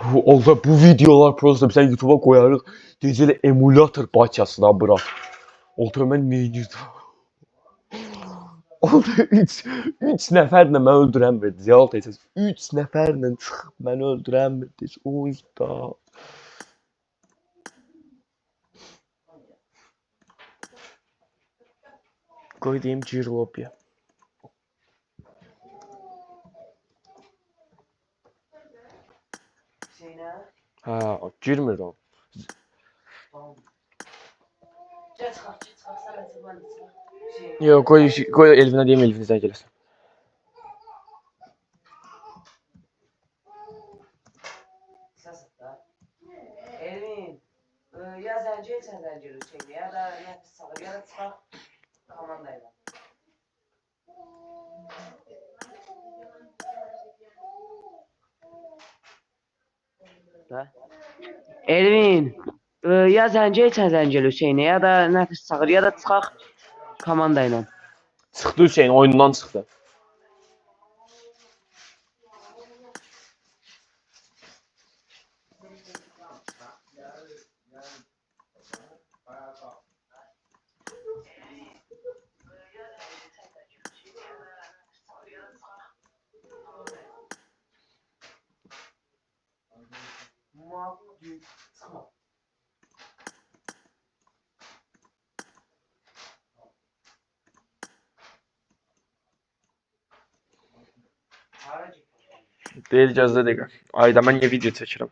Allah bu videolar prosta biz YouTube'a koyarıq. Deyəcəklər emulator bakasına bırak. Otur mən nə edirdim? Orada 3 nəfərlə mən öldürən verdi. Ziyal teyzəs 3 nəfərlə çıxıb məni öldürən verdi. Oy da. Qoy deyim Cirlobiya. Ha, girmir o. Yox, qoy Elvinə deyim, Elvin zəng eləsin. Elvin, ya zəncir sən zənciri çək, ya da nəfis salır, ya da çıxaq komandayla. Elvin, ya zəncir sən zənciri Hüseynə, ya da nəfis salır, ya da çıxaq komandayla. Çıxdı Hüseyin, oyundan çıxdı. Deyil, gözlə dəqiqə. Ayda mən niyə video çəkirəm?